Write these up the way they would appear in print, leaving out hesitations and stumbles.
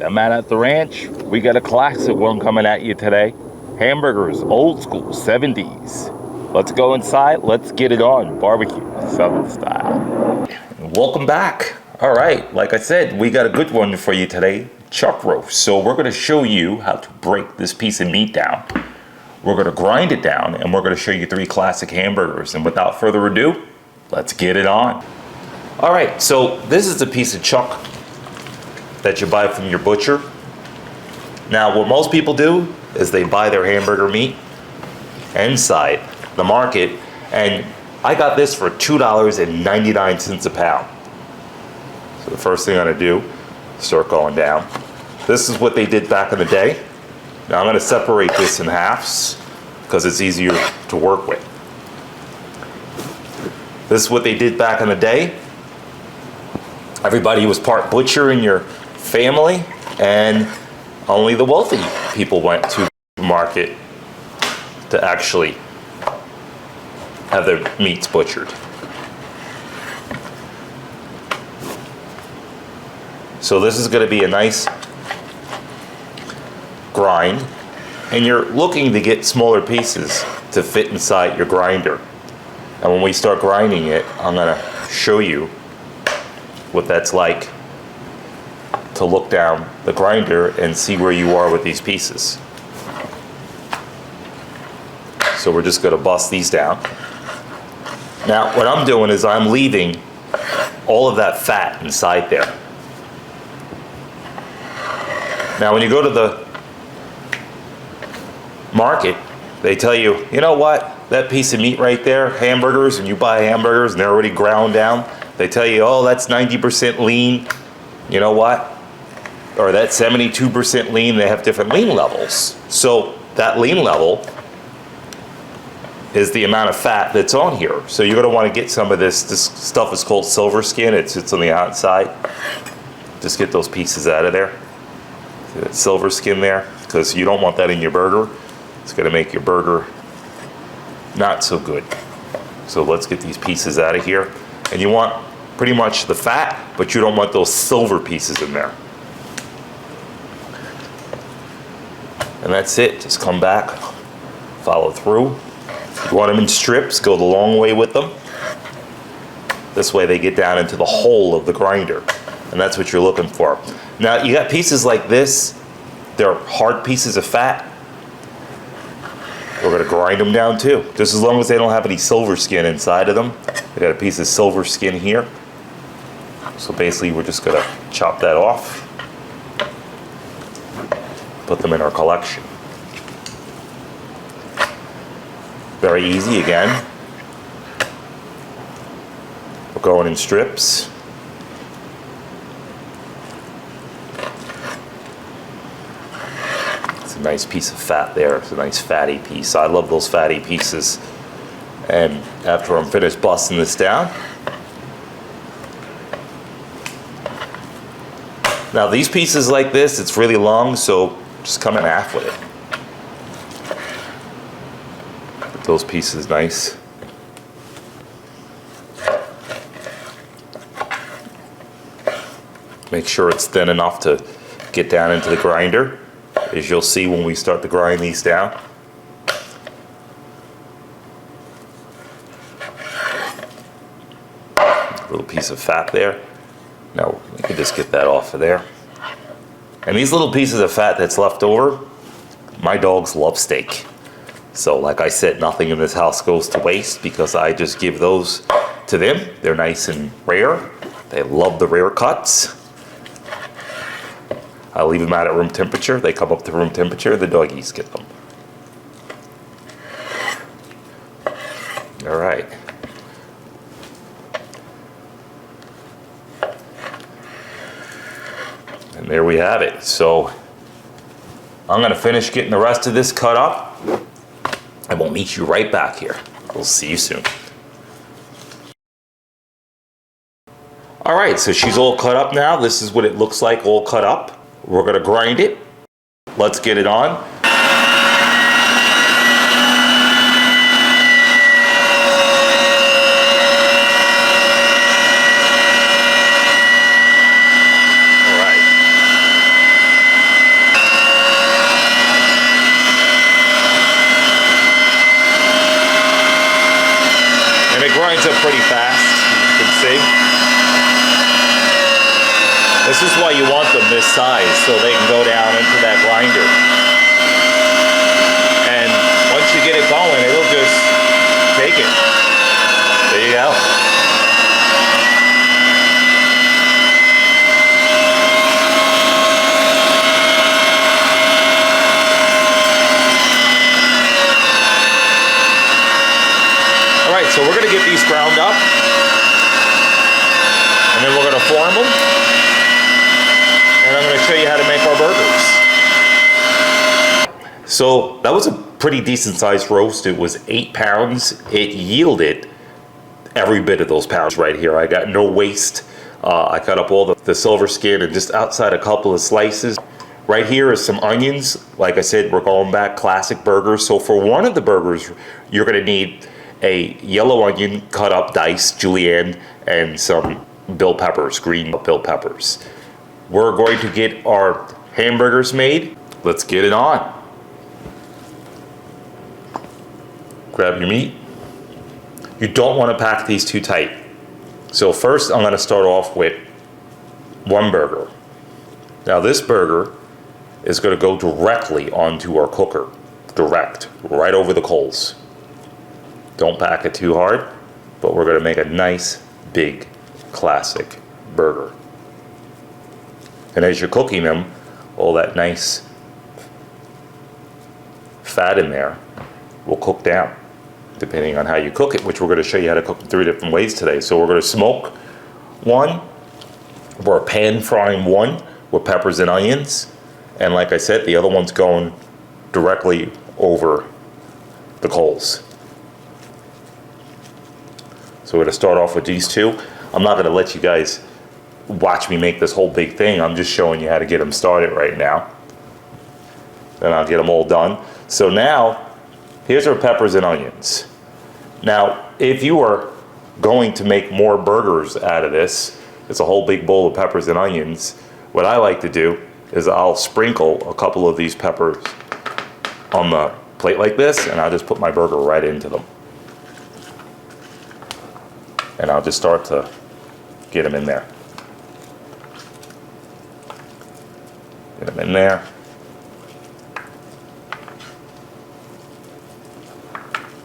I'm at the ranch. We got a classic one coming at you today. Hamburgers, old school, 70s. Let's go inside. Let's get it on. Barbecue, Southern style. And welcome back. All right, like I said, we got a good one for you today. Chuck roast. So we're going to show you how to break this piece of meat down. We're going to grind it down, and we're going to show you 3 classic hamburgers. And without further ado, let's get it on. All right, so this is a piece of chuck that you buy from your butcher. Now, what most people do is they buy their hamburger meat inside the market, and I got this for $2.99 a pound. So the first thing I'm gonna do, start going down. This is what they did back in the day. Now I'm gonna separate this in halves because it's easier to work with. This is what they did back in the day. Everybody was part butcher in your family, and only the wealthy people went to the market to actually have their meats butchered. So this is going to be a nice grind, and you're looking to get smaller pieces to fit inside your grinder. And when we start grinding it, I'm going to show you what that's like to look down the grinder and see where you are with these pieces. So we're just going to bust these down. Now what I'm doing is I'm leaving all of that fat inside there. Now when you go to the market, they tell you, you know what, that piece of meat right there, hamburgers, and you buy hamburgers and they're already ground down, they tell you, oh, that's 90% lean. You know what? Or that 72% lean, they have different lean levels. So that lean level is the amount of fat that's on here. So you're gonna wanna get some of this. This stuff is called silver skin. It sits on the outside. Just get those pieces out of there. See that silver skin there? Because you don't want that in your burger. It's gonna make your burger not so good. So let's get these pieces out of here. And you want pretty much the fat, but you don't want those silver pieces in there. And that's it. Just come back, follow through. If you want them in strips, go the long way with them. This way they get down into the hole of the grinder. And that's what you're looking for. Now you got pieces like this. They're hard pieces of fat. We're gonna grind them down too. Just as long as they don't have any silver skin inside of them. They got a piece of silver skin here. So basically we're just gonna chop that off. Put them in our collection. Very easy again. We're going in strips. It's a nice piece of fat there. It's a nice fatty piece. I love those fatty pieces. And after I'm finished busting this down, now these pieces like this, it's really long, so just come in half with it. Get those pieces nice. Make sure it's thin enough to get down into the grinder, as you'll see when we start to grind these down. Little piece of fat there. Now we can just get that off of there. And these little pieces of fat that's left over, my dogs love steak. So like I said, nothing in this house goes to waste because I just give those to them. They're nice and rare. They love the rare cuts. I leave them out at room temperature. They come up to room temperature, the doggies get them. All right. And there we have it. So I'm gonna finish getting the rest of this cut up, and we'll meet you right back here. We'll see you soon. All right, so she's all cut up now. This is what it looks like all cut up. We're gonna grind it. Let's get it on. grinds up pretty fast, you can see. This is why you want them this size, so they can go down into that grinder. And once you get it going, it'll just take it. There you go. All right, so we're gonna get these ground up, and then we're gonna form them. And I'm going to show you how to make our burgers. So that was a pretty decent sized roast. It was 8 pounds. It yielded every bit of those pounds right here. I got no waste. I cut up all the silver skin and just outside a couple of slices. Right here is some onions. Like I said, we're going back classic burgers. So for one of the burgers, you're going to need a yellow onion cut up, diced, julienne, and some bell peppers, green bell peppers. We're going to get our hamburgers made. Let's get it on. Grab your meat. You don't want to pack these too tight. So first I'm going to start off with one burger. Now this burger is going to go directly onto our cooker. Direct, right over the coals. Don't pack it too hard, but we're going to make a nice, big, classic burger. And as you're cooking them, all that nice fat in there will cook down, depending on how you cook it, which we're going to show you how to cook 3 different ways today. So we're going to smoke one, we're pan frying one with peppers and onions, and like I said, the other one's going directly over the coals. So we're going to start off with these two. I'm not going to let you guys watch me make this whole big thing. I'm just showing you how to get them started right now. Then I'll get them all done. So now, here's our peppers and onions. Now, if you are going to make more burgers out of this, it's a whole big bowl of peppers and onions. What I like to do is I'll sprinkle a couple of these peppers on the plate like this, and I'll just put my burger right into them. And I'll just start to get them in there. Get them in there.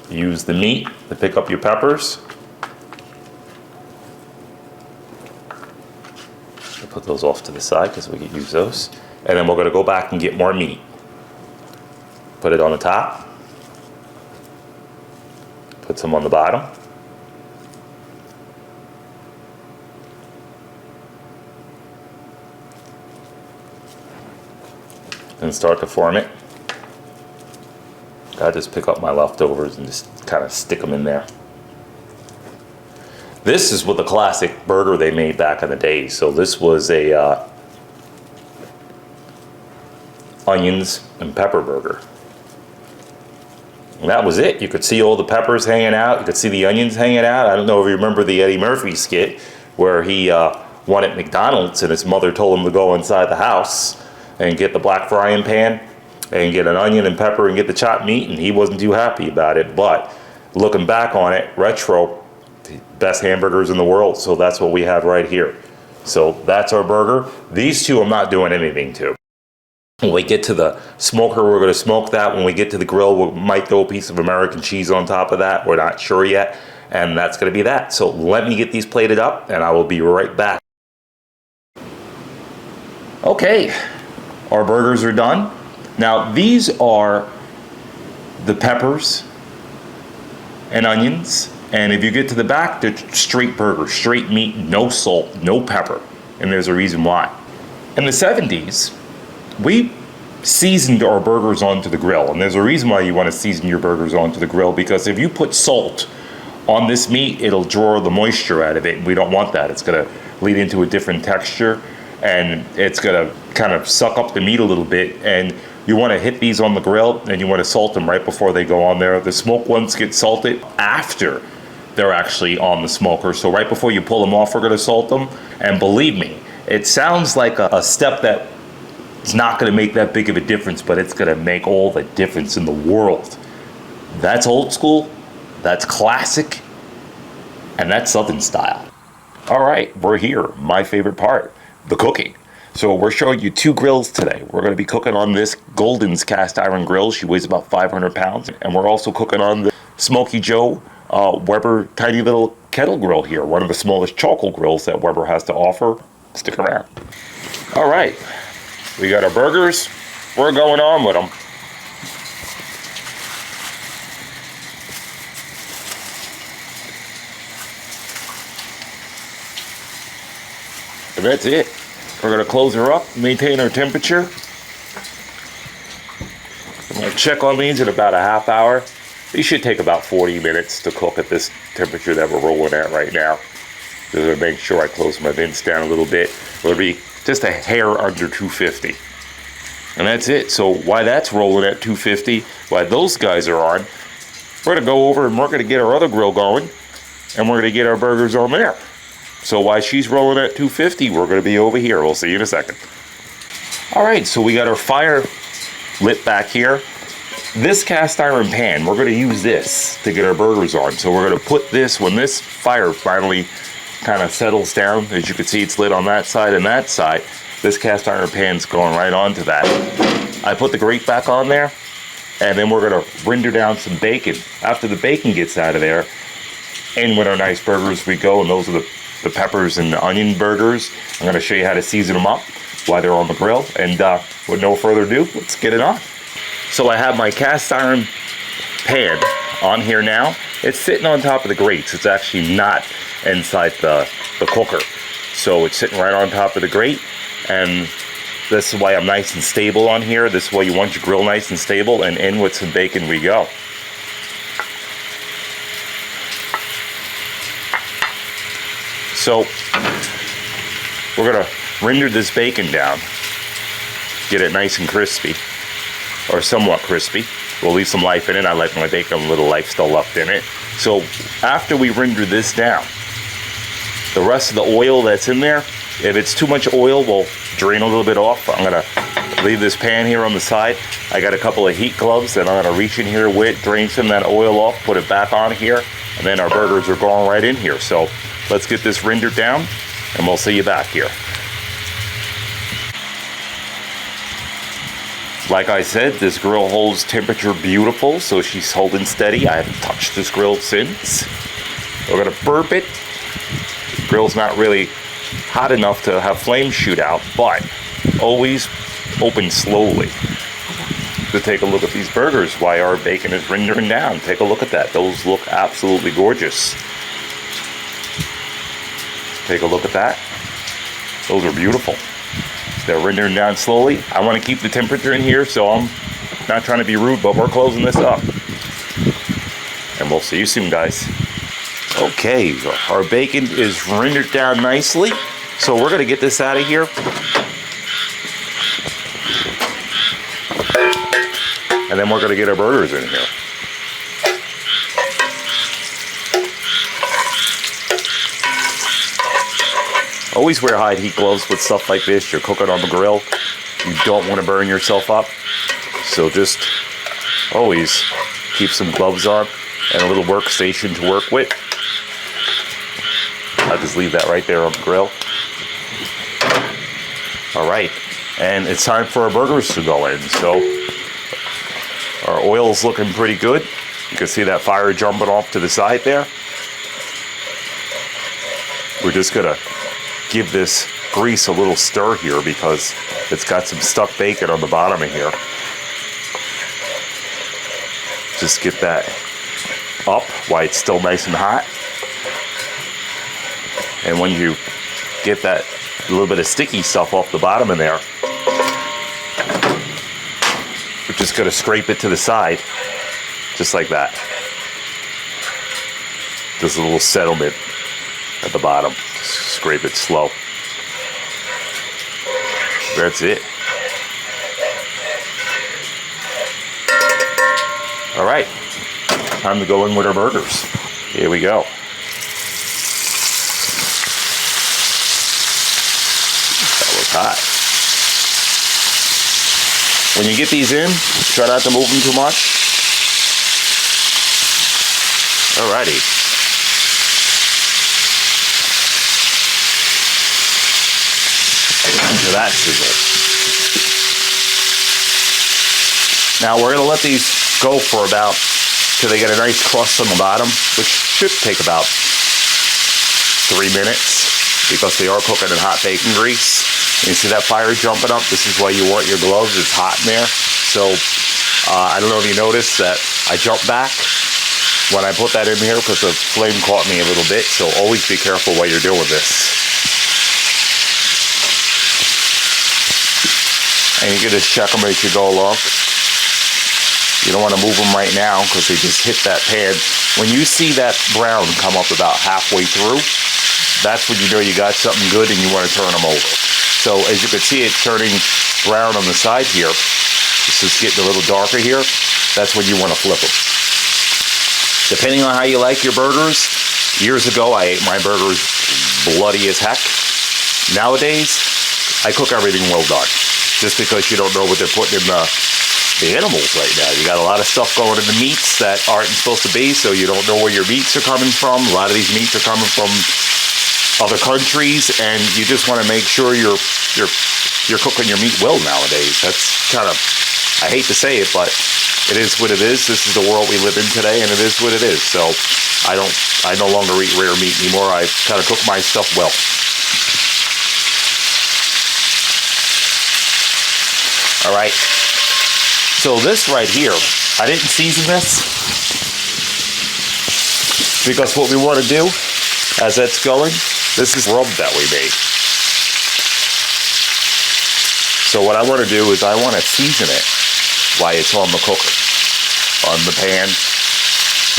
Use the meat to pick up your peppers. We'll put those off to the side because we can use those. And then we're going to go back and get more meat. Put it on the top. Put some on the bottom. And start to form it. I just pick up my leftovers and just kind of stick them in there. This is what the classic burger they made back in the day. So this was a onions and pepper burger. And that was it. You could see all the peppers hanging out. You could see the onions hanging out. I don't know if you remember the Eddie Murphy skit where he won at McDonald's and his mother told him to go inside the house and get the black frying pan and get an onion and pepper and get the chopped meat, and he wasn't too happy about it. But looking back on it, retro, the best hamburgers in the world. So that's what we have right here. So that's our burger. These two I'm not doing anything to. When we get to the smoker, we're going to smoke that. When we get to the grill, we might throw a piece of American cheese on top of that. We're not sure yet. And that's going to be that. So let me get these plated up, and I will be right back. Okay, our burgers are done. Now, these are the peppers and onions. And if you get to the back, they're straight burgers, straight meat, no salt, no pepper. And there's a reason why. In the 70s, we seasoned our burgers onto the grill. And there's a reason why you want to season your burgers onto the grill, because if you put salt on this meat, it'll draw the moisture out of it. And we don't want that. It's going to lead into a different texture, and it's going to kind of suck up the meat a little bit. And you want to hit these on the grill, and you want to salt them right before they go on there. The smoked ones get salted after they're actually on the smoker. So right before you pull them off, we're going to salt them. And believe me, it sounds like a step that it's not going to make that big of a difference, but it's going to make all the difference in the world. That's old school. That's classic. And that's Southern style. All right, we're here. My favorite part, the cooking. So we're showing you 2 grills today. We're going to be cooking on this Golden's cast iron grill. She weighs about 500 pounds. And we're also cooking on the Smoky Joe Weber tiny little kettle grill here. One of the smallest charcoal grills that Weber has to offer. Stick around. All right, we got our burgers. We're going on with them. And that's it. We're going to close her up, maintain our temperature. I'm going to check on these in about a half hour. These should take about 40 minutes to cook at this temperature that we're rolling at right now. Just to make sure I close my vents down a little bit. It'll be just a hair under 250. And that's it. So while that's rolling at 250, while those guys are on, we're going to go over and we're going to get our other grill going. And we're going to get our burgers on there. So while she's rolling at 250, we're going to be over here. We'll see you in a second. All right, so we got our fire lit back here. This cast iron pan, we're going to use this to get our burgers on. So we're going to put this, when this fire finally kind of settles down, as you can see it's lit on that side and that side, this cast iron pan's going right onto that. I put the grate back on there, and then we're going to render down some bacon. After the bacon gets out of there, in with our nice burgers we go, and those are the peppers and the onion burgers. I'm going to show you how to season them up while they're on the grill. And with no further ado, let's get it on. So I have my cast iron pan on here now. It's sitting on top of the grates. It's actually not inside the cooker. So it's sitting right on top of the grate. And this is why I'm nice and stable on here. This is why you want your grill nice and stable. And in with some bacon we go. So we're going to render this bacon down, get it nice and crispy, or somewhat crispy. We'll leave some life in it. I like my bacon a little life still left in it. So after we render this down, the rest of the oil that's in there, if it's too much oil, we'll drain a little bit off. I'm going to leave this pan here on the side. I got a couple of heat gloves that I'm going to reach in here with, drain some of that oil off, put it back on here, and then our burgers are going right in here. So let's get this rendered down, and we'll see you back here. Like I said, this grill holds temperature beautiful, so she's holding steady. I haven't touched this grill since. We're gonna burp it. The grill's not really hot enough to have flames shoot out, but always open slowly. To take a look at these burgers while our bacon is rendering down. Take a look at that. Those look absolutely gorgeous. Take a look at that. Those are beautiful. They're rendering down slowly. I want to keep the temperature in here, so I'm not trying to be rude, but we're closing this up. And we'll see you soon, guys. Okay, our bacon is rendered down nicely. So we're going to get this out of here. And then we're going to get our burgers in here. Always wear hide heat gloves with stuff like this. You're cooking on the grill. You don't want to burn yourself up. So just always keep some gloves on and a little workstation to work with. I'll just leave that right there on the grill. All right, and it's time for our burgers to go in. So our oil's looking pretty good. You can see that fire jumping off to the side there. We're just gonna give this grease a little stir here because it's got some stuck bacon on the bottom of here. Just get that up while it's still nice and hot. And when you get that little bit of sticky stuff off the bottom of there, we're just going to scrape it to the side, just like that. Just a little settlement at the bottom. Scrape it slow. That's it. All right, time to go in with our burgers. Here we go. That was hot. When you get these in, try not to move them too much. Alrighty. to that sizzle. Now we're gonna let these go for about, till they get a nice crust on the bottom, which should take about 3 minutes, because they are cooking in hot bacon grease. And you see that fire jumping up? This is why you want your gloves, it's hot in there. So, I don't know if you noticed that I jumped back when I put that in here because the flame caught me a little bit, so always be careful while you're doing this. And you can just check them as you go along. You don't want to move them right now because they just hit that pan. When you see that brown come up about halfway through, that's when you know you got something good and you want to turn them over. So as you can see, it's turning brown on the side here. This is getting a little darker here. That's when you want to flip them. Depending on how you like your burgers, years ago I ate my burgers bloody as heck. Nowadays, I cook everything well done. Just because you don't know what they're putting in the animals right now. You got a lot of stuff going in the meats that aren't supposed to be, so you don't know where your meats are coming from. A lot of these meats are coming from other countries, and you just want to make sure you're cooking your meat well nowadays. That's kind of, I hate to say it, but it is what it is. This is the world we live in today, and it is what it is. So I no longer eat rare meat anymore. I kind of cook my stuff well. All right. So this right here, I didn't season this because what we want to do as that's going, this is rub that we made. So what I want to do is I want to season it while it's on the cooker, on the pan,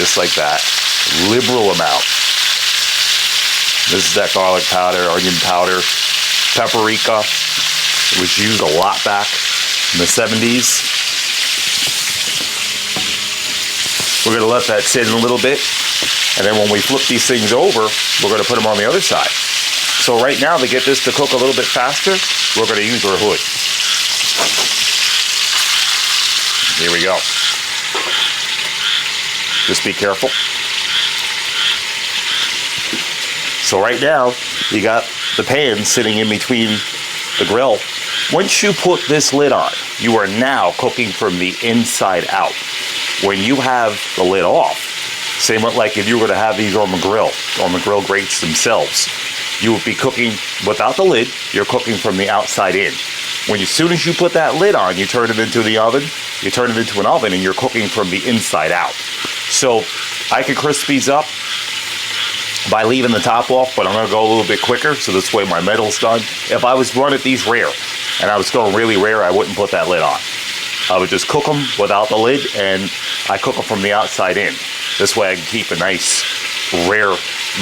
just like that. Liberal amount. This is that garlic powder, onion powder, paprika. It was used a lot back in the 70s. We're going to let that sit in a little bit, and then when we flip these things over, we're going to put them on the other side. So right now, to get this to cook a little bit faster, we're going to use our hood. Here we go. Just be careful. So right now, you got the pan sitting in between the grill. Once you put this lid on, you are now cooking from the inside out. When you have the lid off, same like if you were to have these on the grill grates themselves, you would be cooking without the lid, you're cooking from the outside in. As soon as you put that lid on, you turn it into the oven, you turn it into an oven, and you're cooking from the inside out. So I can crisp these up by leaving the top off, but I'm going to go a little bit quicker, so this way my metal's done. If I was running these rare, and I was going really rare, I wouldn't put that lid on. I would just cook them without the lid, and I cook them from the outside in. This way I can keep a nice, rare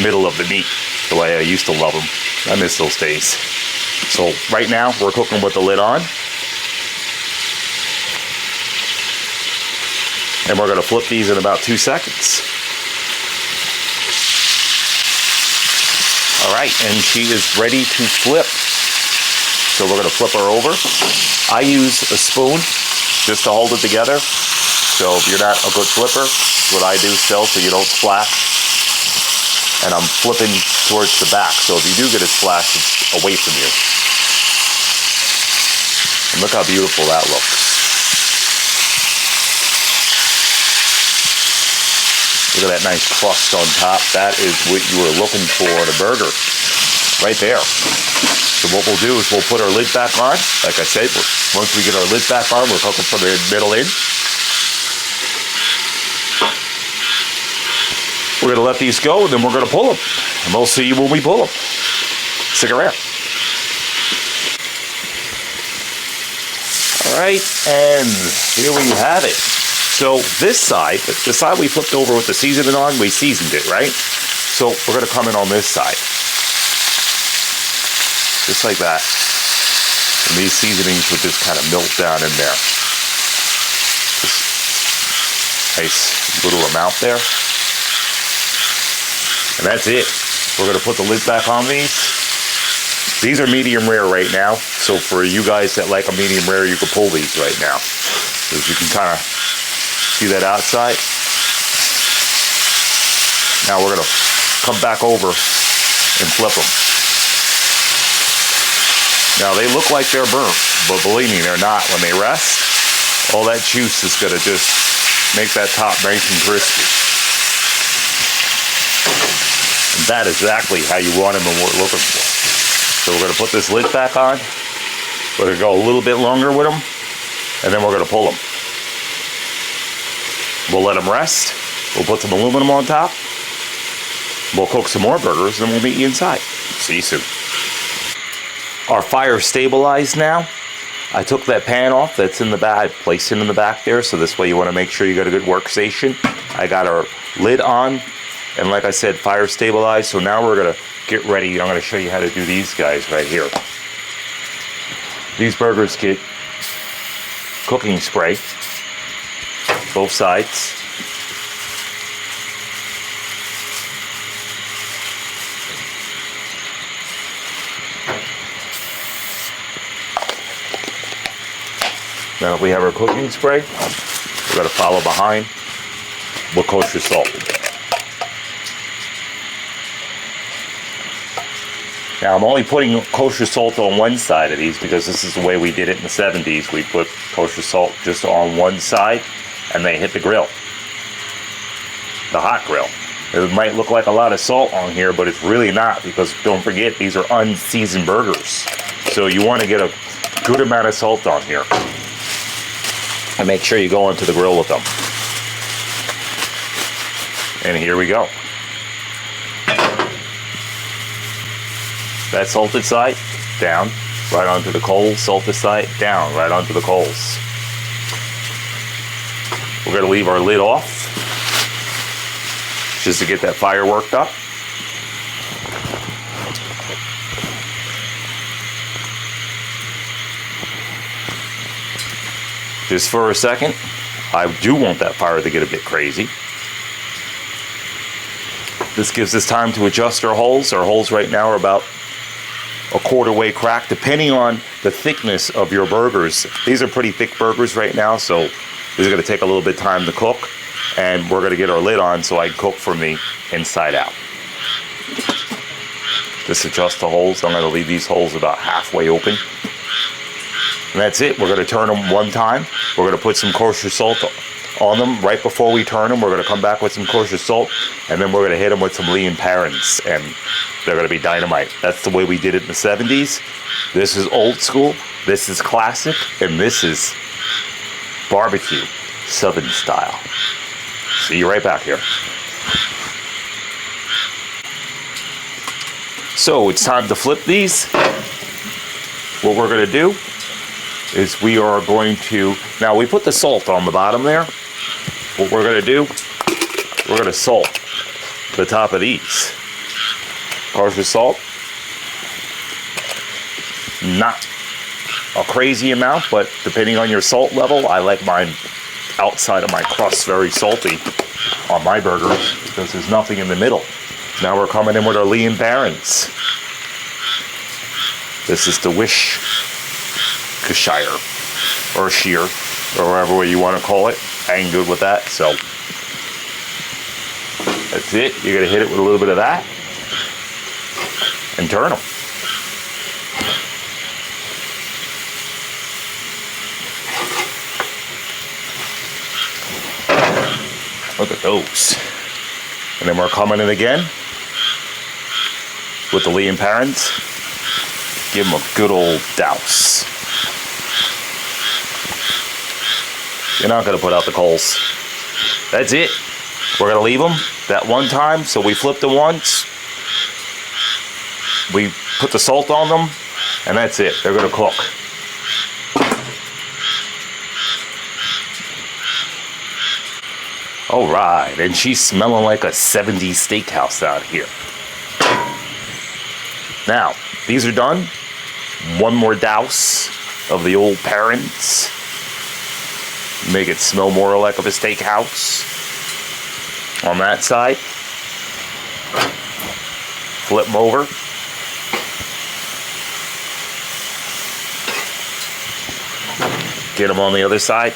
middle of the meat, the way I used to love them. I miss those days. So right now, we're cooking with the lid on. And we're gonna flip these in about 2 seconds. All right, and she is ready to flip. So we're gonna flip her over. I use a spoon just to hold it together. So if you're not a good flipper, that's what I do still, so you don't splash. And I'm flipping towards the back, so if you do get a splash, it's away from you. And look how beautiful that looks. Look at that nice crust on top. That is what you were looking for in a burger, right there. So what we'll do is we'll put our lid back on. Like I said, once we get our lid back on, we're cooking from the middle in. We're gonna let these go, and then we're gonna pull them. And we'll see you when we pull them. Stick around. All right, and here we have it. So this side, the side we flipped over with the seasoning on, we seasoned it, right? So we're gonna come in on this side. Just like that. And these seasonings would just kind of melt down in there. Just nice little amount there. And that's it. We're gonna put the lid back on these. These are medium rare right now. So for you guys that like a medium rare, you can pull these right now. Because you can kind of see that outside. Now we're gonna come back over and flip them. Now they look like they're burnt, but believe me, they're not. When they rest, all that juice is gonna just make that top nice and crispy. And that is exactly how you want them and what we're looking for. So we're gonna put this lid back on. We're gonna go a little bit longer with them, and then we're gonna pull them. We'll let them rest. We'll put some aluminum on top. We'll cook some more burgers, and then we'll meet you inside. See you soon. Our fire stabilized now. I took that pan off that's in the back. I placed it in the back there, so this way you want to make sure you got a good workstation. I got our lid on, and like I said, fire stabilized. So now we're gonna get ready. I'm gonna show you how to do these guys right here. These burgers get cooking spray, both sides. Now we have our cooking spray. We're gonna follow behind with kosher salt. Now I'm only putting kosher salt on one side of these because this is the way we did it in the 70s. We put kosher salt just on one side and they hit the grill, the hot grill. It might look like a lot of salt on here, but it's really not, because don't forget, these are unseasoned burgers. So you want to get a good amount of salt on here. And make sure you go into the grill with them. And here we go. That salted side, down, right onto the coals. Salted side, down, right onto the coals. We're gonna leave our lid off, just to get that fire worked up. Just for a second, I do want that fire to get a bit crazy. This gives us time to adjust our holes. Our holes right now are about a quarter way crack, depending on the thickness of your burgers. These are pretty thick burgers right now, so this is gonna take a little bit of time to cook, and we're gonna get our lid on so I can cook from the inside out. Just adjust the holes. I'm gonna leave these holes about halfway open. And that's it. We're going to turn them one time. We're going to put some kosher salt on them right before we turn them. We're going to come back with some kosher salt, and then we're going to hit them with some lean parents, and they're going to be dynamite. That's the way we did it in the 70s. This is old school, this is classic, and this is barbecue, Southern style. See you right back here. So it's time to flip these. What we're going to do is we are going to, now we put the salt on the bottom there. What we're gonna do, we're gonna salt the top of these. Kosher salt. Not a crazy amount, but depending on your salt level, I like mine outside of my crust very salty on my burgers because there's nothing in the middle. Now we're coming in with our lean barons. This is the Worcestershire or shear, or whatever way you want to call it. I ain't good with that, so that's it. You're gonna hit it with a little bit of that and turn them. Look at those. And then we're coming in again with the lean parents. Give them a good old douse. You're not going to put out the coals. That's it. We're going to leave them that one time. So we flipped them once. We put the salt on them. And that's it. They're going to cook. All right. And she's smelling like a 70s steakhouse out here. Now, these are done. One more douse of the old parents. Make it smell more like of a steakhouse. On that side. Flip them over. Get them on the other side.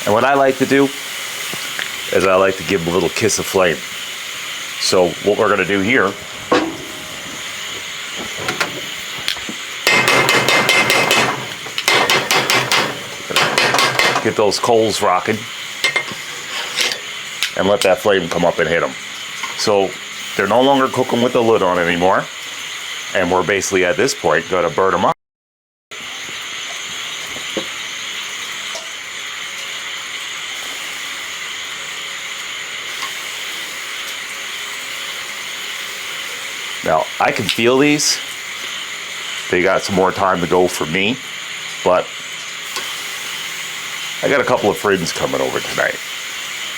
And what I like to do is I like to give them a little kiss of flame. So what we're going to do here, Get those coals rocking. And let that flame come up and hit them. So they're no longer cooking with the lid on anymore. And we're basically at this point going to burn them up. Now, I can feel these. They got some more time to go for me, but I got a couple of friends coming over tonight,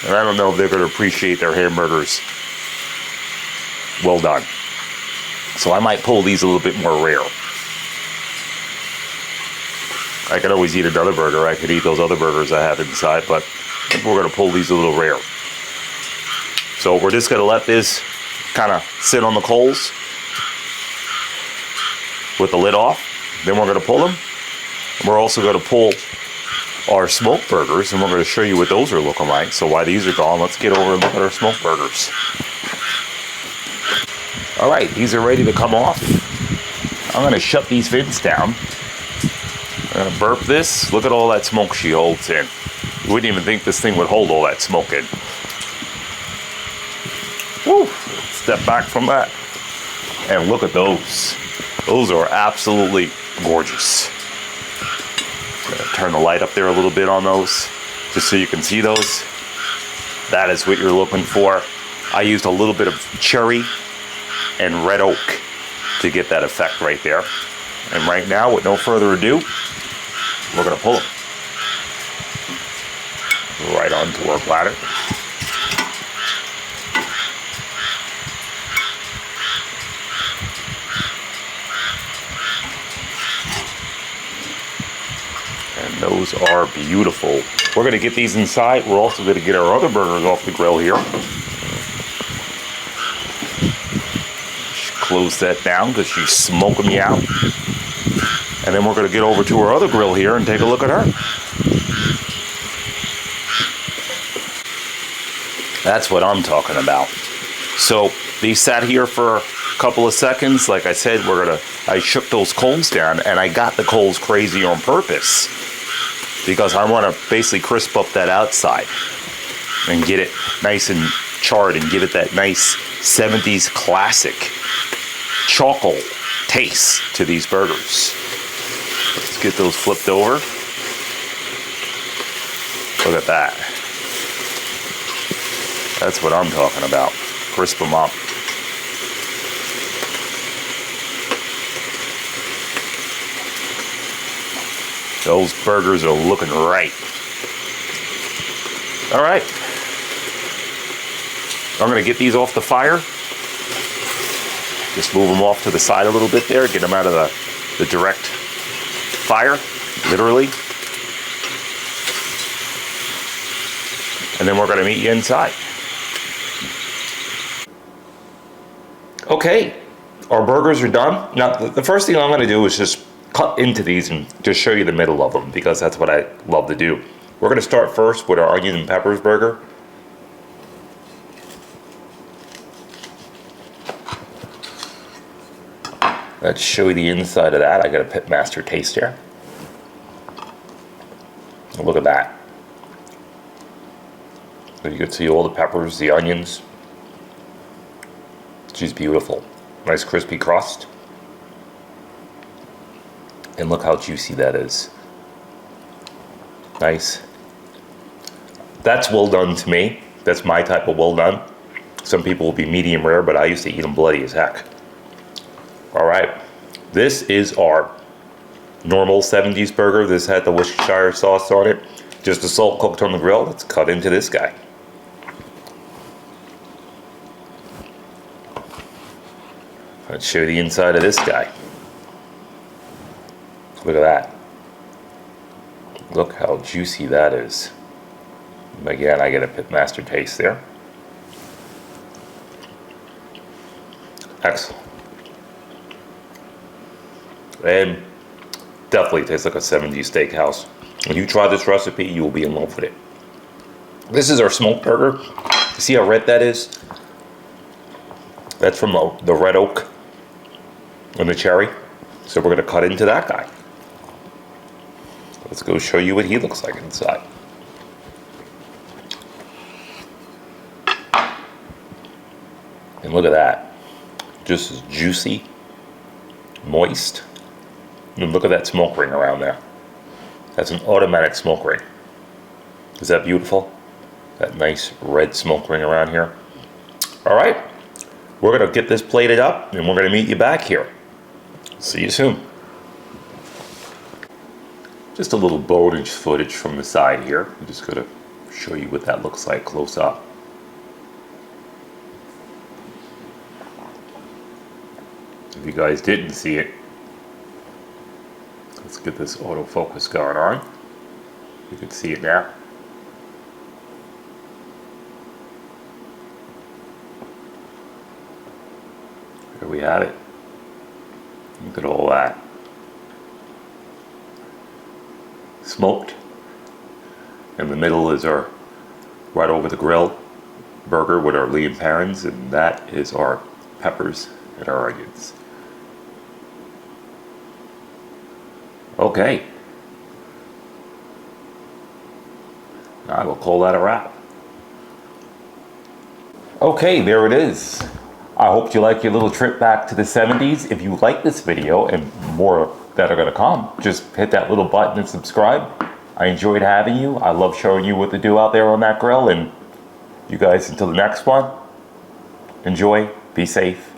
and I don't know if they're going to appreciate their hamburgers well done. So I might pull these a little bit more rare. I could always eat another burger. I could eat those other burgers I have inside, but I think we're going to pull these a little rare. So we're just going to let this kind of sit on the coals with the lid off. Then we're going to pull them. And we're also going to pull our smoked burgers, and we're going to show you what those are looking like. So while these are gone, let's get over and look at our smoked burgers. All right, these are ready to come off. I'm going to shut these fins down. I'm going to burp this. Look at all that smoke she holds in. You wouldn't even think this thing would hold all that smoke in. Woo! Step back from that. And look at those. Those are absolutely gorgeous. I'm going to turn the light up there a little bit on those, just so you can see those. That is what you're looking for. I used a little bit of cherry and red oak to get that effect right there. And right now, with no further ado, we're going to pull them right onto our platter. And those are beautiful. We're going to get these inside. We're also going to get our other burgers off the grill here. Close that down because she's smoking me out. And then we're going to get over to our other grill here and take a look at her. That's what I'm talking about. So these sat here for a couple of seconds. Like I said, I shook those coals down, and I got the coals crazy on purpose because I want to basically crisp up that outside and get it nice and charred and give it that nice 70s classic charcoal taste to these burgers. Let's get those flipped over. Look at that. That's what I'm talking about. Crisp them up. Those burgers are looking right. All right. I'm going to get these off the fire. Just move them off to the side a little bit there. Get them out of the direct fire, literally. And then we're going to meet you inside. Okay, our burgers are done. Now, the first thing I'm going to do is just cut into these and just show you the middle of them, because that's what I love to do. We're going to start first with our onion and peppers burger. Let's show you the inside of that. I got a Pitmaster taste here. Look at that. So you can see all the peppers, the onions. She's beautiful. Nice crispy crust. And look how juicy that is. Nice. That's well done to me. That's my type of well done. Some people will be medium rare, but I used to eat them bloody as heck. All right, this is our normal 70s burger. This had the Worcestershire sauce on it. Just the salt cooked on the grill. Let's cut into this guy. Let's show you the inside of this guy. Look at that. Look how juicy that is. Again, I get a Pitmaster taste there. Excellent. And definitely tastes like a 70s steakhouse. When you try this recipe, you will be in love with it. This is our smoked burger. See how red that is? That's from the red oak and the cherry. So we're going to cut into that guy. Let's go show you what he looks like inside. And look at that. Just as juicy, moist. And look at that smoke ring around there. That's an automatic smoke ring. Is that beautiful? That nice red smoke ring around here. All right, we're gonna get this plated up and we're gonna meet you back here. See you soon. Just a little bonus footage from the side here. I'm just gonna show you what that looks like close up. If you guys didn't see it, let's get this autofocus going on. You can see it now. There we have it. Look at all that. Smoked. In the middle is our right over the grill burger with our lean parents, and that is our peppers and our onions. Okay. I will call that a wrap. Okay, there it is. I hope you like your little trip back to the 70s. If you like this video and more that are gonna come, just hit that little button and subscribe. I enjoyed having you. I love showing you what to do out there on that grill. And you guys, until the next one, enjoy, be safe,